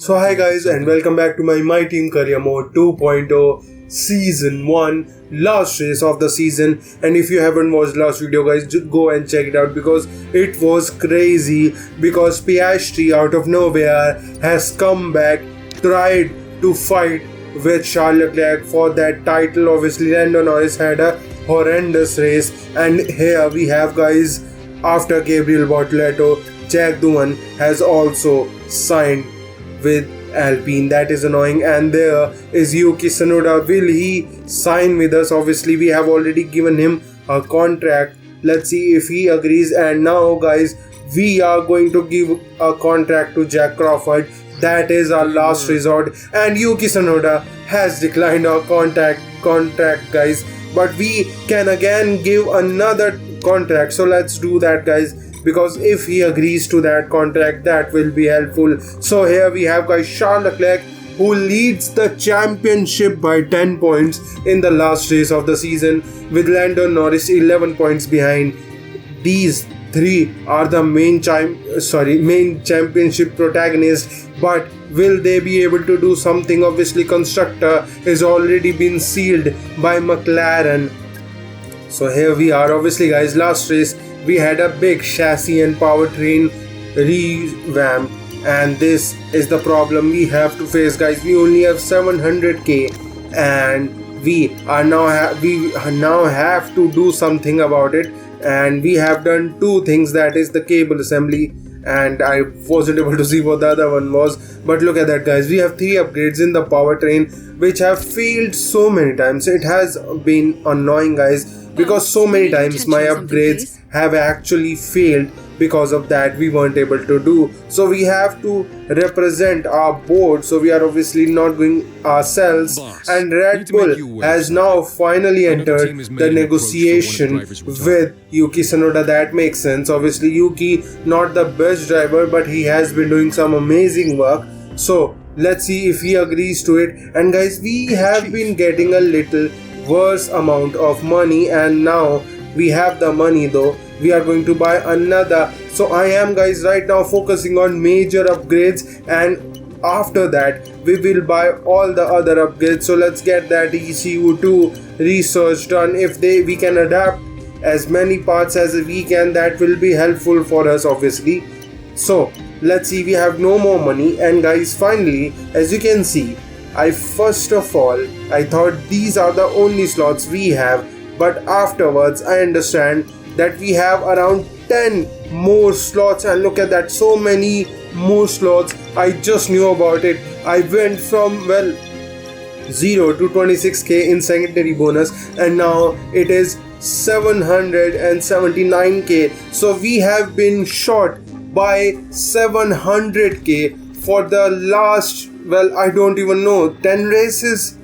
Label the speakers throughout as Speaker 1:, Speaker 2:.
Speaker 1: So hi guys and welcome back to my Team Career Mode 2.0 Season 1 last race of the season. And if you haven't watched last video guys, just go and check it out because it was crazy, because Piastri out of nowhere has come back, tried to fight with Charles Leclerc for that title. Obviously Lando Norris had a horrendous race, and here we have guys, after Gabriel Bortoleto, Jack Doohan has also signed with Alpine. That is annoying. And there is Yuki Tsunoda. Will he sign with us? Obviously we have already given him a contract. Let's see if he agrees. And now guys, we are going to give a contract to Jack Crawford. That is our last resort, and Yuki Tsunoda has declined our contract guys, but we can again give another contract. So let's do that guys, because if he agrees to that contract, that will be helpful. So here we have guys Charles Leclerc, who leads the championship by 10 points in the last race of the season, with Lando Norris 11 points behind. These three are the main championship protagonists, but will they be able to do something? Obviously constructor is already been sealed by McLaren. So here we are. Obviously guys, last race we had a big chassis and powertrain revamp, and this is the problem we have to face guys. We only have 700k, and we now have to do something about it. And we have done two things, that is the cable assembly, and I wasn't able to see what the other one was, but look at that guys, we have 3 upgrades in the powertrain which have failed so many times. It has been annoying guys, because so many times my upgrades have actually failed. Because of that we weren't able to do, so we have to represent our board, so we are obviously not going ourselves. And Red Bull has now finally entered the negotiation with Yuki Tsunoda. That makes sense. Obviously Yuki, not the best driver, but he has been doing some amazing work, so let's see if he agrees to it. And guys, we have been getting a little worse amount of money, and now we have the money though. We are going to buy another. So I am guys right now focusing on major upgrades, and after that we will buy all the other upgrades. So let's get that ECU2 research done. If we can adapt as many parts as we can, that will be helpful for us obviously. So let's see, we have no more money. And guys, finally, as you can see, I thought these are the only slots we have, but afterwards I understand that we have around 10 more slots. And look at that, so many more slots. I just knew about it. I went from 0 to 26k in secondary bonus, and now it is 779k. So we have been short by 700k for the last, I don't even know, 10 races.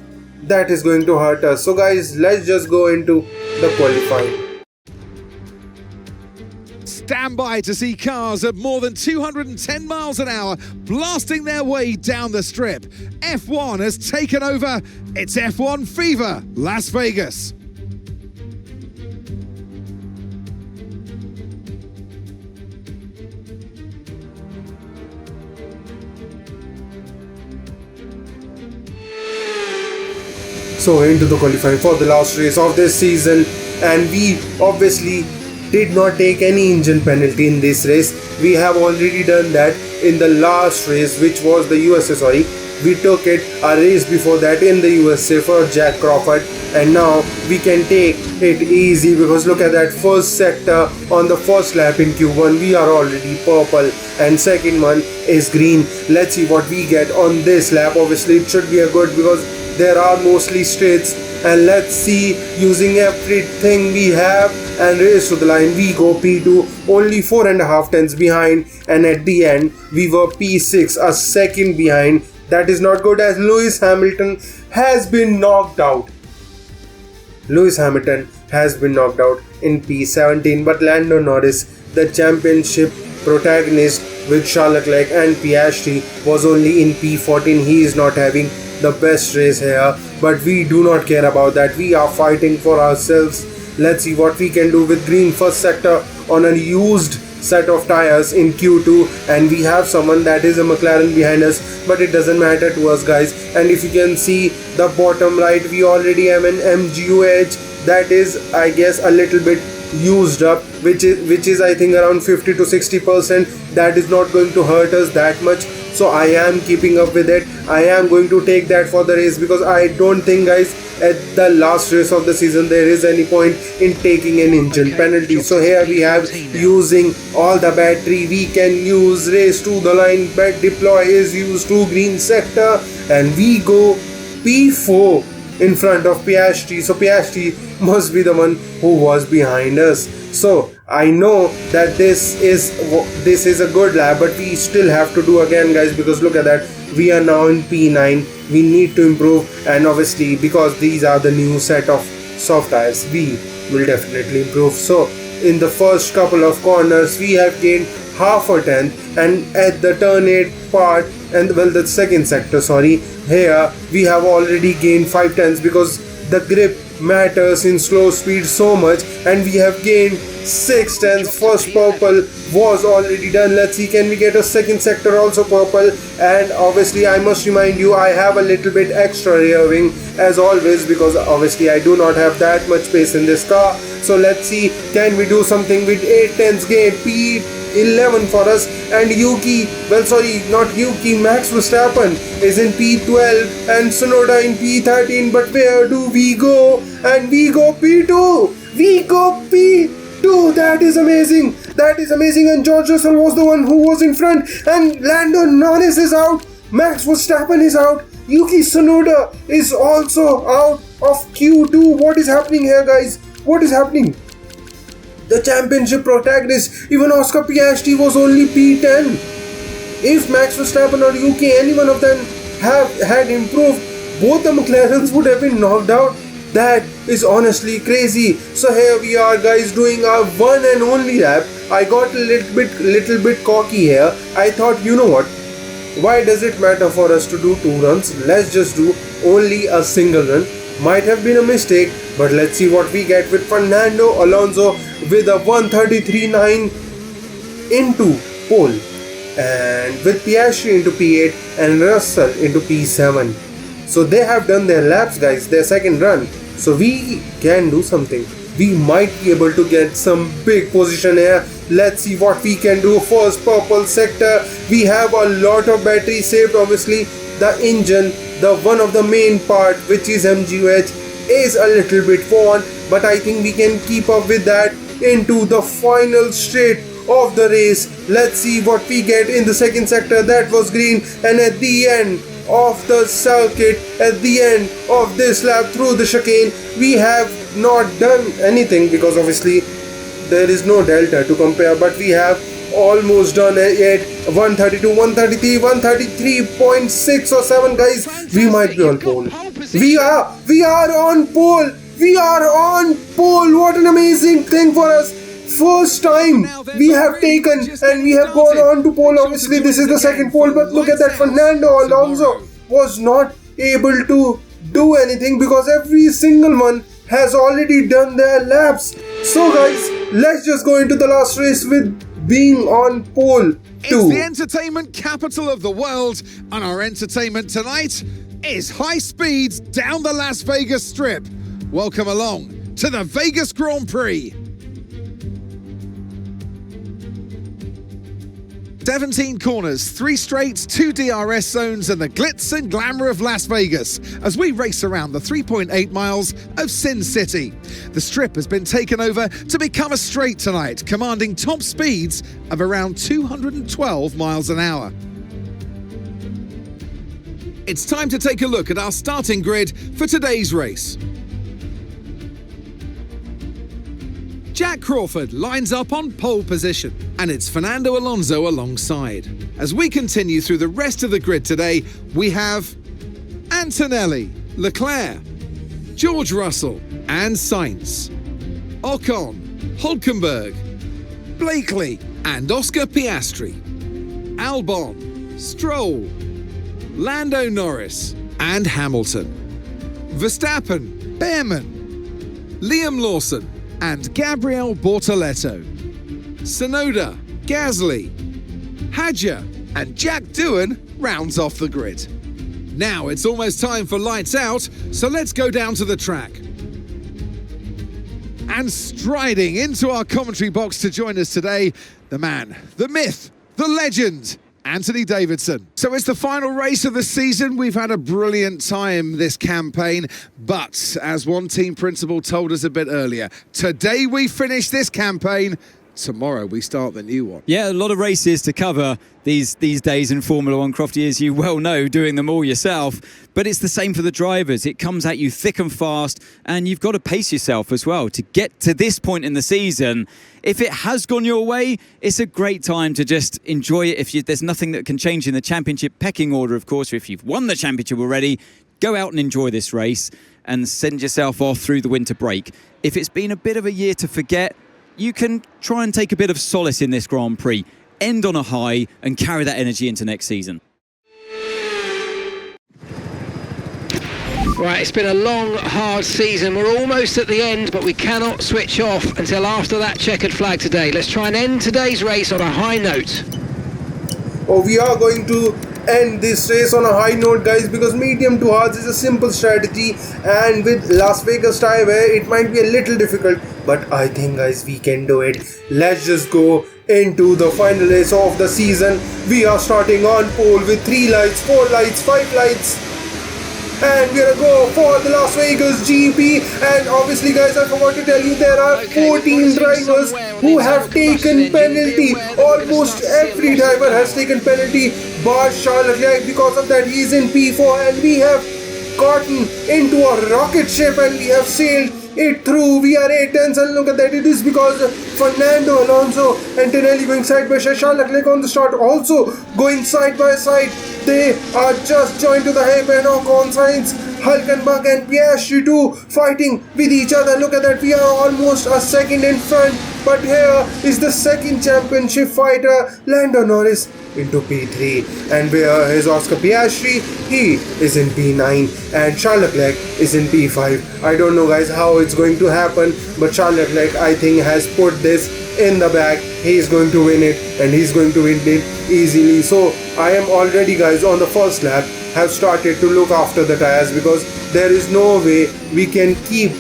Speaker 1: That is going to hurt us. So guys, let's just go into the qualifying.
Speaker 2: Stand by to see cars at more than 210 miles an hour blasting their way down the strip. F1 has taken over. It's F1 Fever, Las Vegas.
Speaker 1: So into the qualifying for the last race of this season, and we obviously did not take any engine penalty in this race. We have already done that in the last race, which was the USA. We took it a race before that in the USA for Jack Crawford, and now we can take it easy, because look at that, first sector on the first lap in Q1 we are already purple, and second one is green. Let's see what we get on this lap. Obviously it should be a good, because there are mostly straights. And let's see, using everything we have and race to the line, we go P2, only 4.5 tenths behind, and at the end we were P6, a second behind. That is not good, as Lewis Hamilton has been knocked out. Lewis Hamilton has been knocked out in P17, but Lando Norris, the championship protagonist with Charles Leclerc and Piastri, was only in P14. He is not having the best race here, but we do not care about that. We are fighting for ourselves. Let's see what we can do with green first sector on a used set of tires in Q2, and we have someone that is a McLaren behind us, but it doesn't matter to us, guys. And if you can see the bottom right, we already have an MGUH that is, I guess, a little bit used up, which is I think around 50 to 60%. That is not going to hurt us that much, so I am keeping up with it. I am going to take that for the race, because I don't think, guys, at the last race of the season there is any point in taking an engine penalty. So here we have using all the battery we can use, race to the line, back deploy is used to green sector, and we go P4 in front of Piastri. So Piastri must be the one who was behind us. So I know that this is a good lap, but we still have to do again, guys, because look at that, we are now in P9. We need to improve, and obviously because these are the new set of soft tires, we will definitely improve. So in the first couple of corners we have gained half a tenth, and at the turn 8 part, and well, the second sector, sorry, here we have already gained 5 tenths, because the grip matters in slow speed so much, and we have gained 6 tenths. First purple was already done. Let's see, can we get a second sector also purple? And obviously I must remind you, I have a little bit extra rear wing as always, because obviously I do not have that much space in this car. So let's see, can we do something with 8 tenths gain? P11 for us, and Yuki, well, sorry, not Yuki, Max Verstappen is in P12 and Tsunoda in P13. But where do we go? And we go P2. We go P2. That is amazing. That is amazing. And George Russell was the one who was in front, and Lando Norris is out. Max Verstappen is out. Yuki Tsunoda is also out of Q2. What is happening here, guys? What is happening? The championship protagonist, even Oscar Piastri, was only P10. If Max Verstappen or Yuki, any one of them had improved, both the McLarens would have been knocked out. That is honestly crazy. So here we are, guys, doing our one and only lap. I got a little bit cocky here. I thought, you know what? Why does it matter for us to do 2 runs? Let's just do only a single run. Might have been a mistake, but let's see what we get with Fernando Alonso with a 133.9 into pole, and with Piastri into P8 and Russell into P7. So they have done their laps, guys, their second run. So we can do something. We might be able to get some big position here. Let's see what we can do. First purple sector, we have a lot of battery saved. Obviously the engine, the one of the main part, which is MGUH, is a little bit worn, but I think we can keep up with that into the final straight of the race. Let's see what we get in the second sector. That was green, and at the end of the circuit, at the end of this lap through the chicane, we have not done anything, because obviously there is no delta to compare, but we have almost done it. 132, 133, 133.6 or 7, guys. We might be on pole. We are on pole. We are on pole. What an amazing thing for us. First time we have taken and we have gone on to pole. Obviously this is the second pole, but look at that, Fernando Alonso was not able to do anything, because every single one has already done their laps. So guys, let's just go into the last race with being on pole too.
Speaker 2: It's the entertainment capital of the world, and our entertainment tonight is high speeds down the Las Vegas Strip. Welcome along to the Vegas Grand Prix. 17 corners, 3 straights, 2 DRS zones, and the glitz and glamour of Las Vegas as we race around the 3.8 miles of Sin City. The strip has been taken over to become a straight tonight, commanding top speeds of around 212 miles an hour. It's time to take a look at our starting grid for today's race. Jack Crawford lines up on pole position, and it's Fernando Alonso alongside. As we continue through the rest of the grid today, we have Antonelli, Leclerc, George Russell and Sainz, Ocon, Hulkenberg, Blakely and Oscar Piastri, Albon, Stroll, Lando Norris and Hamilton, Verstappen, Behrman, Liam Lawson and Gabriel Bortoleto, Tsunoda, Gasly, Hadja, and Jack Doohan rounds off the grid. Now it's almost time for lights out, so let's go down to the track. And striding into our commentary box to join us today, the man, the myth, the legend, Anthony Davidson. So it's the final race of the season. We've had a brilliant time this campaign, but as one team principal told us a bit earlier, today we finish this campaign, tomorrow we start the new one.
Speaker 3: Yeah, a lot of races to cover these days in Formula One, Crofty, as you well know, doing them all yourself. But it's the same for the drivers. It comes at you thick and fast, and you've got to pace yourself as well to get to this point in the season. If it has gone your way, it's a great time to just enjoy it. There's nothing that can change in the championship pecking order, of course. If you've won the championship already, go out and enjoy this race and send yourself off through the winter break. If it's been a bit of a year to forget, you can try and take a bit of solace in this Grand Prix, end on a high and carry that energy into next season.
Speaker 4: Right, it's been a long, hard season. We're almost at the end, but we cannot switch off until after that checkered flag today. Let's try and end today's race on a high note.
Speaker 1: Oh, we are going to end this race on a high note, guys, because medium to hards is a simple strategy, and with Las Vegas tire wear it might be a little difficult, but I think, guys, we can do it. Let's just go into the final race of the season. We are starting on pole with 3 lights, 4 lights, 5 lights, and we're gonna go for the Las Vegas GP. And obviously, guys, I forgot to tell you, there are 14 drivers who have taken penalty. Almost every driver has taken penalty bar Charles Leclerc. Because of that, he is in P4, and we have gotten into a rocket ship and we have sailed it through. We are 8 tenths, and look at that, it is because Fernando Alonso and Tinelli going side by side. Charles Leclerc on the start also going side by side. They are just joined to the hip, and on Sainz, Hülkenberg and Piastri too fighting with each other. Look at that, we are almost a second in front, but here is the second championship fighter, Lando Norris, into P3, and where is Oscar Piastri? He is in P9, and Charles Leclerc is in P5. I don't know, guys, how it's going to happen, but Charles Leclerc, I think, has put this in the bag. He is going to win it, and he's going to win it easily. So I am already, guys, on the first lap, have started to look after the tires, because there is no way we can keep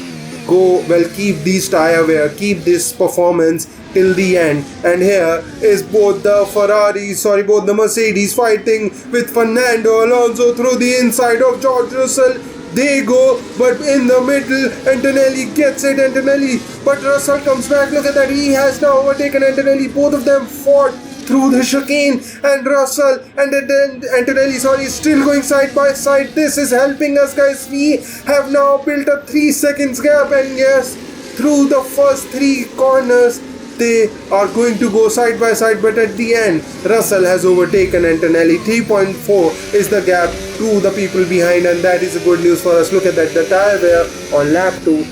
Speaker 1: these tire wear, keep this performance till the end. And here is both the Mercedes fighting with Fernando Alonso through the inside of George Russell. They go, but in the middle, Antonelli gets it, but Russell comes back. Look at that, he has now overtaken Antonelli. Both of them fought through the chicane, and Russell and Antonelli, still going side by side. This is helping us, guys. We have now built a 3 seconds gap, and yes, through the first 3 corners, they are going to go side by side, but at the end, Russell has overtaken Antonelli. 3.4 is the gap to the people behind, and that is a good news for us. Look at that, the tire wear on lap 2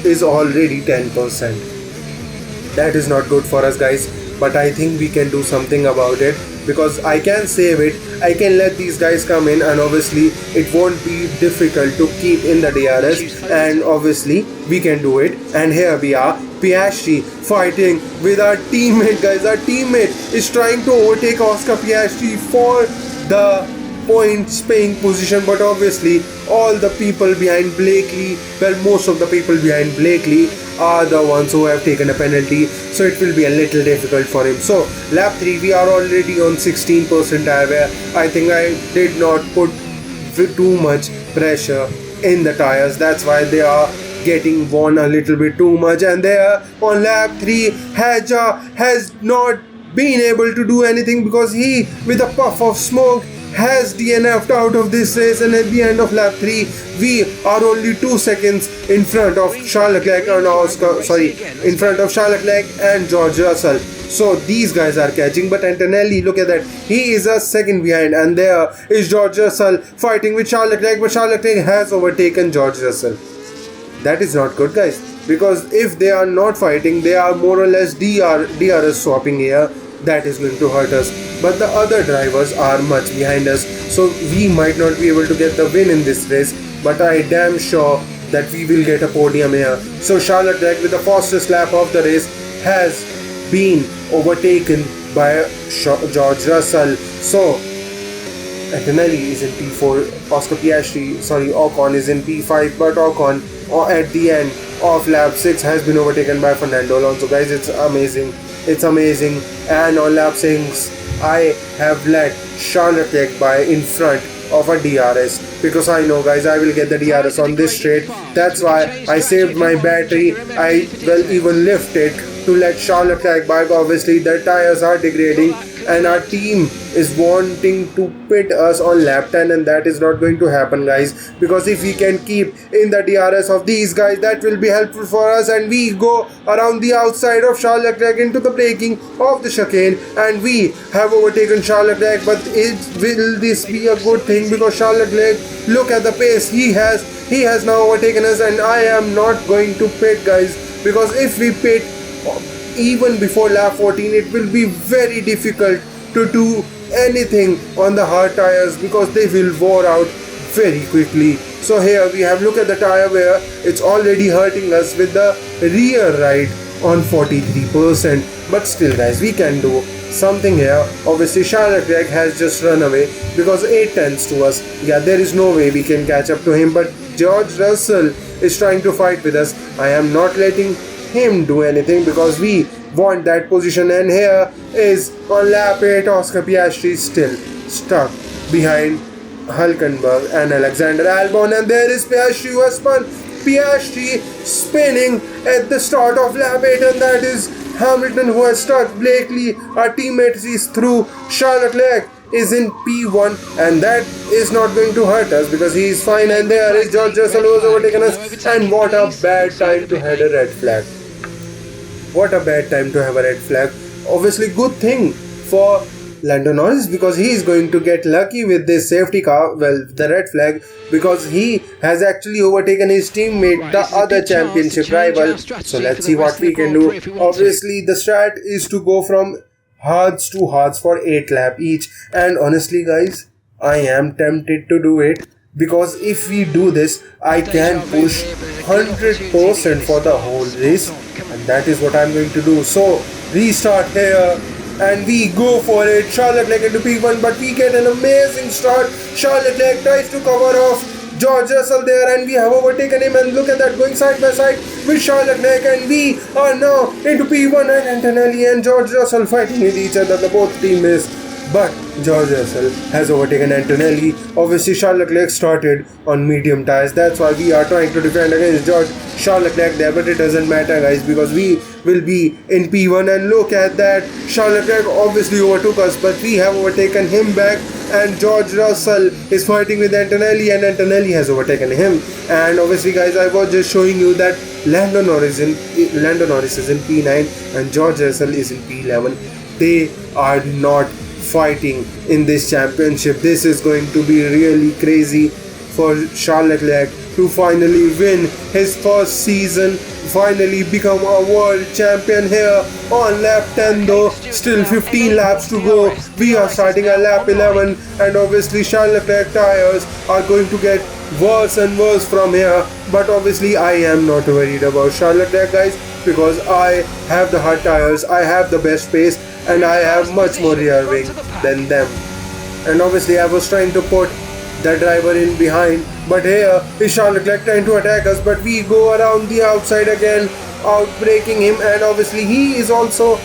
Speaker 1: is already 10%. That is not good for us, guys, but I think we can do something about it, because I can save it. I can let these guys come in, and obviously it won't be difficult to keep in the DRS, and obviously we can do it. And here we are, Piastri fighting with our teammate, guys. Our teammate is trying to overtake Oscar Piastri for the points paying position, but obviously all the people behind Blakely, most of the people behind Blakely are the ones who have taken a penalty, so it will be a little difficult for him. So lap 3, we are already on 16% tire wear. I think I did not put too much pressure in the tires, that's why they are getting worn a little bit too much. And there on lap 3, Hadja has not been able to do anything, because he, with a puff of smoke, has DNF'd out of this race. And at the end of lap 3, we are only 2 seconds in front of Charles Leclerc in front of Charles Leclerc and George Russell. So these guys are catching, but Antonelli, look at that, he is a second behind, and there is George Russell fighting with Charles Leclerc, but Charles Leclerc has overtaken George Russell. That is not good, guys, because if they are not fighting, they are more or less DRS swapping here. That is going to hurt us, but the other drivers are much behind us, so we might not be able to get the win in this race, but I damn sure that we will get a podium here. So Charles Leclerc, with the fastest lap of the race, has been overtaken by George Russell. So Antonelli is in P4, Ocon is in P5, but Ocon at the end of lap 6 has been overtaken by Fernando Alonso. Guys, it's amazing. It's amazing. And on lap 6, I have let Charles Leclerc by in front of a DRS, because I know, guys, I will get the DRS on this straight. That's why I saved my battery. I will even lift it to let Charles Leclerc by. Obviously the tires are degrading and our team is wanting to pit us on lap 10, and that is not going to happen, guys, because if we can keep in the DRS of these guys, that will be helpful for us, and we go around the outside of Charles Leclerc into the braking of the chicane, and we have overtaken Charles Leclerc. But will this be a good thing? Because Charles Leclerc, look at the pace he has now overtaken us, and I am not going to pit, guys, because if we pit even before lap 14, it will be very difficult to do anything on the hard tires, because they will wear out very quickly. So here we have, look at the tire wear, it's already hurting us with the rear ride on 43%, but still, guys, we can do something here. Obviously Charles Leclerc has just run away because 8 tenths to us. Yeah, there is no way we can catch up to him, but George Russell is trying to fight with us. I am not letting him do anything because we want that position. And here is on lap 8 Oscar Piastri still stuck behind Hülkenberg and Alexander Albon, and there is Piastri who has spun. Piastri spinning at the start of lap 8, and that is Hamilton who has stuck. Blakely, our teammate, is through. Charles Leclerc is in P1, and that is not going to hurt us because he is fine. And there is George Russell who has overtaken us, and what a bad time to have a red flag. What a bad time to have a red flag. Obviously good thing for Lando Norris, because he is going to get lucky with this safety car, well, the red flag, because he has actually overtaken his teammate, the other championship rival. So let's see what we can do. Obviously the strat is to go from hards to hards for 8 laps each, and honestly, guys, I am tempted to do it, because if we do this, I can push 100% for the whole race, and that is what I'm going to do. So restart here, and we go for it. Charles Leclerc into P1, but we get an amazing start. Charles Leclerc tries to cover off George Russell there, and we have overtaken him, and look at that, going side by side with Charles Leclerc, and we are now into P1, and Antonelli and George Russell fighting with each other, the both teammates. But George Russell has overtaken Antonelli. Obviously Charles Leclerc started on medium tires, that's why we are trying to defend against Charles Leclerc there, but it doesn't matter, guys, because we will be in P1. And look at that, Charles Leclerc obviously overtook us, but we have overtaken him back, and George Russell is fighting with Antonelli, and Antonelli has overtaken him. And obviously, guys, I was just showing you that Lando Norris is in P9 and George Russell is in P11. They are not fighting in this championship. This is going to be really crazy for Charles Leclerc to finally win his first season, finally become a world champion here on lap 10, though still 15 laps to go. We are starting at lap 11, and obviously Charles Leclerc tires are going to get worse and worse from here, but obviously I am not worried about Charles Leclerc, guys, because I have the hard tires, I have the best pace, and I have much more rear wing than them. And obviously I was trying to put the driver in behind, but here is Charles Leclerc trying to attack us, but we go around the outside again, outbraking him, and obviously he is also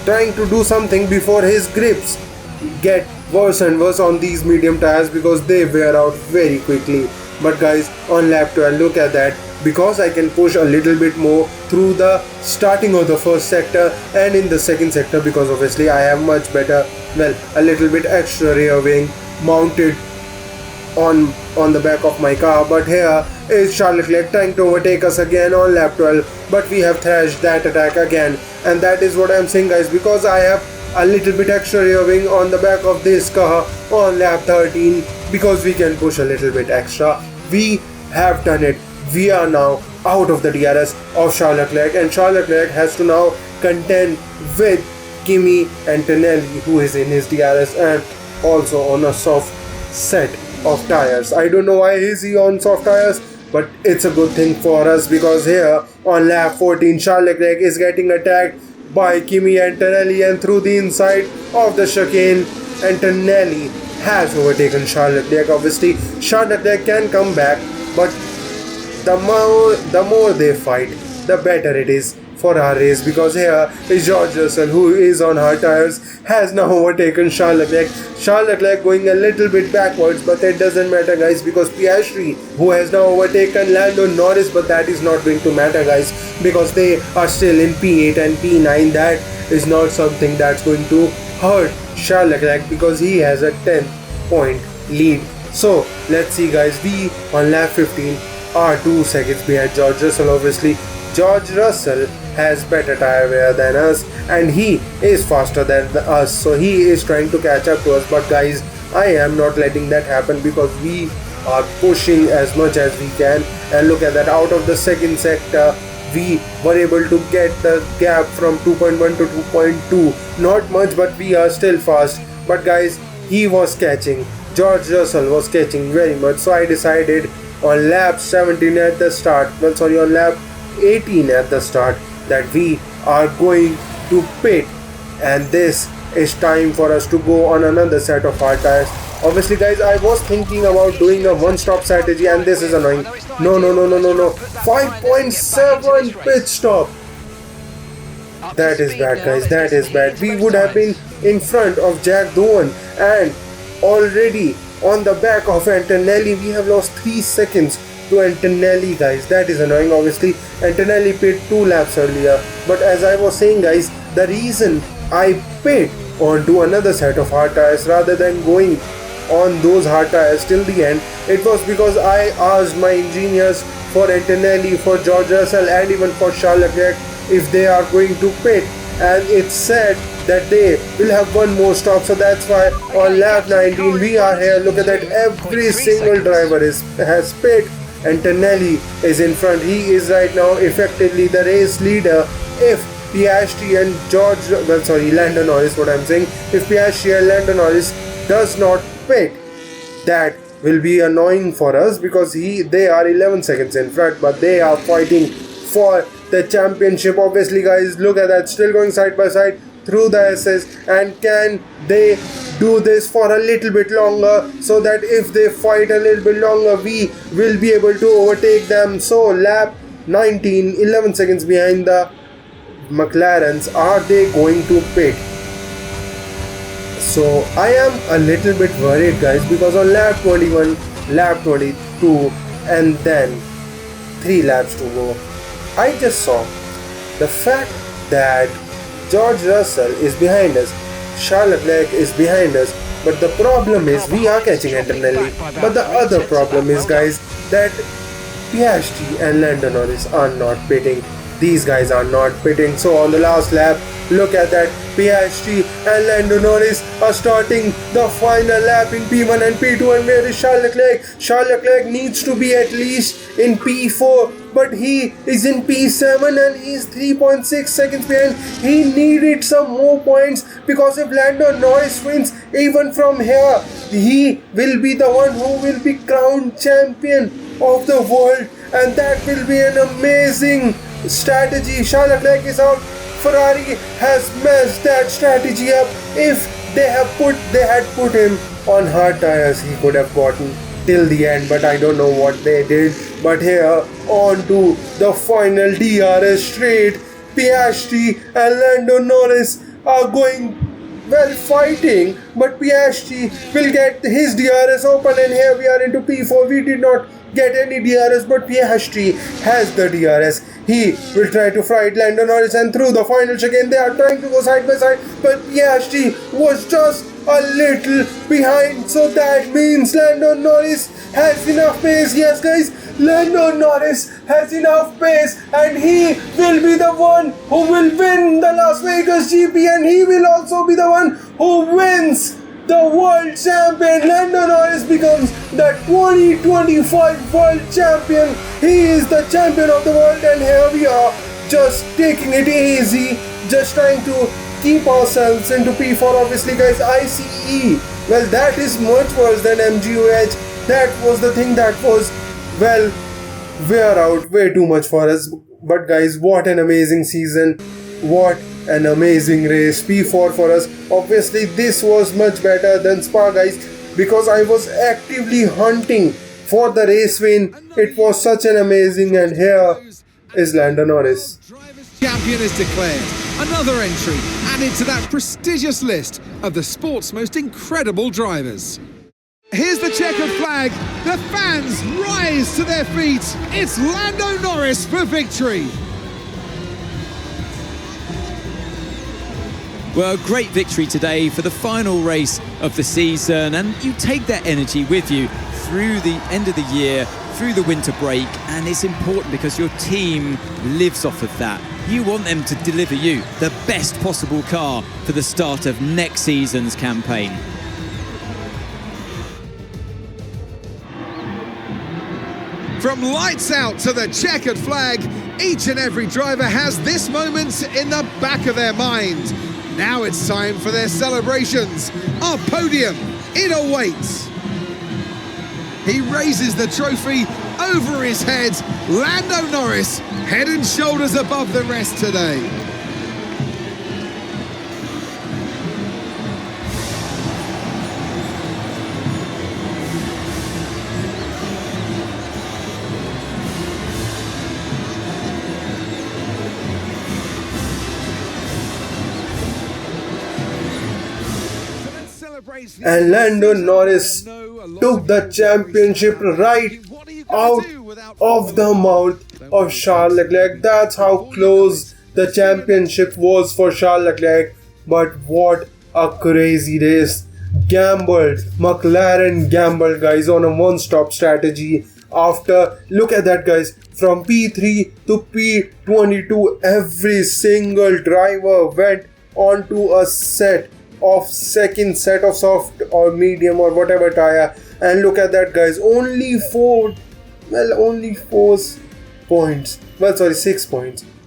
Speaker 1: trying to do something before his grips get worse and worse on these medium tires, because they wear out very quickly. But guys, on lap 12, look at that, because I can push a little bit more through the starting of the first sector and in the second sector, because obviously I have much better, well, a little bit extra rear wing mounted on the back of my car. But here is Charles Leclerc trying to overtake us again on lap 12, but we have thrashed that attack again, and that is what I'm saying, guys, because I have a little bit extra rear wing on the back of this car on lap 13, because we can push a little bit extra. We have done it. We are now out of the DRS of Charles Leclerc, and Charles Leclerc has to now contend with Kimi Antonelli, who is in his DRS and also on a soft set of tires. I don't know why is he on soft tires, but it's a good thing for us, because here on lap 14 Charles Leclerc is getting attacked by Kimi Antonelli, and through the inside of the chicane, Antonelli has overtaken Charles Leclerc. Obviously, Charles Leclerc can come back, but the more they fight, the better it is for our race, because here is George Russell, who is on hard tires, has now overtaken Charles Leclerc. Charles Leclerc going a little bit backwards, but it doesn't matter, guys, because Piastri, who has now overtaken Lando Norris, but that is not going to matter, guys, because they are still in P8 and P9. That is not something that's going to hurt Charles Leclerc, because he has a 10-point lead. So let's see, guys, we on lap 15 are 2 seconds behind George Russell. Obviously, George Russell has better tire wear than us, and he is faster than us, so he is trying to catch up to us. But guys, I am not letting that happen, because we are pushing as much as we can. And look at that, out of the second sector we were able to get the gap from 2.1 to 2.2. Not much, but we are still fast. But guys, he was catching, George Russell was catching very much, so I decided on lap 17 at the start, on lap 18 at the start, that we are going to pit, and this is time for us to go on another set of hard tires. Obviously, guys, I was thinking about doing a one-stop strategy, and this is annoying. No. 5.7 pit stop. That is bad, guys. That is bad. We would have been in front of Jack Doohan, and already on the back of Antonelli. We have lost 3 seconds to Antonelli, guys. That is annoying. Obviously, Antonelli pit 2 laps earlier, but as I was saying, guys, the reason I pit onto another set of hard tires rather than going on those hard tires till the end, it was because I asked my engineers for Antonelli, for George Russell, and even for Charles Leclerc if they are going to pit, and it said that they will have one more stop. So that's why on lap 19 we are here. Look at that, every single driver has pit. Antonelli is in front. He is right now effectively the race leader. If Piastri and Lando Norris, if Piastri and Lando Norris does not pit, that will be annoying for us, because they are 11 seconds in front, but they are fighting for the championship. Obviously, guys, look at that, still going side by side through the SS, and can they do this for a little bit longer, so that if they fight a little bit longer, we will be able to overtake them. So lap 19, 11 seconds behind the McLarens. Are they going to pit? So I am a little bit worried, guys, because on lap 21, lap 22, and then 3 laps to go, I just saw the fact that George Russell is behind us, Charles Leclerc is behind us, but the problem is we are catching Antonelli. But the other problem is, guys, that Piastri and Lando Norris are not pitting. These guys are not pitting. So on the last lap, look at that, Piastri and Lando Norris are starting the final lap in P1 and P2. And where is Charles Leclerc? Charles Leclerc needs to be at least in P4, but he is in P7 and he is 3.6 seconds behind. He needed some more points, because if Lando Norris wins even from here, he will be the one who will be crowned champion of the world, and that will be an amazing strategy. Charles Leclerc is out. Ferrari has messed that strategy up. If they had put him on hard tires, he could have gotten till the end, but I don't know what they did. But here, on to the final DRS straight. Piastri and Lando Norris are going, well, fighting, but Piastri will get his DRS open, and here we are into P4. We did not get any DRS, but Piastri has the DRS. He will try to fight Lando Norris, and through the final chicane they are trying to go side by side, but Piastri was just a little behind, so that means Lando Norris has enough pace. Yes, guys, Lando Norris has enough pace, and he will be the one who will win the Las Vegas GP, and he will also be the one who wins the world champion. Lando Norris becomes the 2025 world champion. He is the champion of the world, and here we are just taking it easy, just trying to keep ourselves into P4. Obviously, guys, ICE, well, that is much worse than MGUH. That was the thing that was, well, wear out way too much for us. But guys, what an amazing season, what an amazing race. P4 for us. Obviously this was much better than Spa, guys, because I was actively hunting for the race win. It was such an amazing, and here is Lando Norris.
Speaker 2: Drivers' champion is declared. Another entry added to that prestigious list of the sport's most incredible drivers. Here's the checkered flag. The fans rise to their feet. It's Lando Norris for victory.
Speaker 3: Well, great victory today for the final race of the season, and you take that energy with you through the end of the year, through the winter break, and it's important because your team lives off of that. You want them to deliver you the best possible car for the start of next season's campaign.
Speaker 2: From lights out to the checkered flag, each and every driver has this moment in the back of their mind. Now it's time for their celebrations. Our podium, it awaits. He raises the trophy over his head. Lando Norris, head and shoulders above the rest today.
Speaker 1: And Lando Norris took the championship right out of the mouth of Charles Leclerc. That's how close the championship was for Charles Leclerc. But what a crazy race. McLaren gambled, guys, on a one-stop strategy. After, look at that, guys, from P3 to P22, every single driver went onto a second set of soft or medium or whatever tire, and look at that, guys, only 6 points,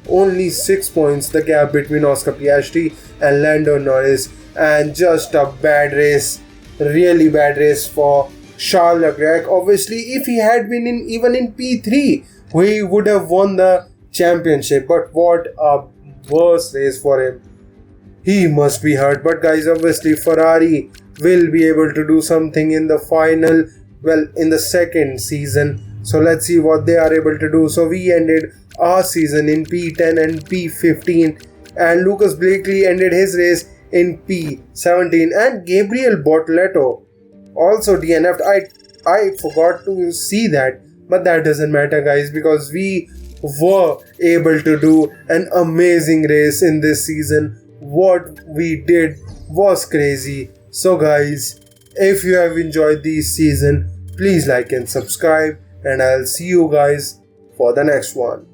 Speaker 1: only 6 points the gap between Oscar Piastri and Lando Norris, and just a bad race, really bad race for Charles Leclerc. Obviously if he had been even in P3, he would have won the championship, but what a worse race for him. He must be hurt. But guys, obviously Ferrari will be able to do something in the final, well, in the second season. So let's see what they are able to do. So we ended our season in P10 and P15, and Lucas Blakely ended his race in P17, and Gabriel Bortoleto also DNF'd. I forgot to see that, but that doesn't matter, guys, because we were able to do an amazing race in this season. What we did was crazy. So guys, if you have enjoyed this season, please like and subscribe, and I'll see you guys for the next one.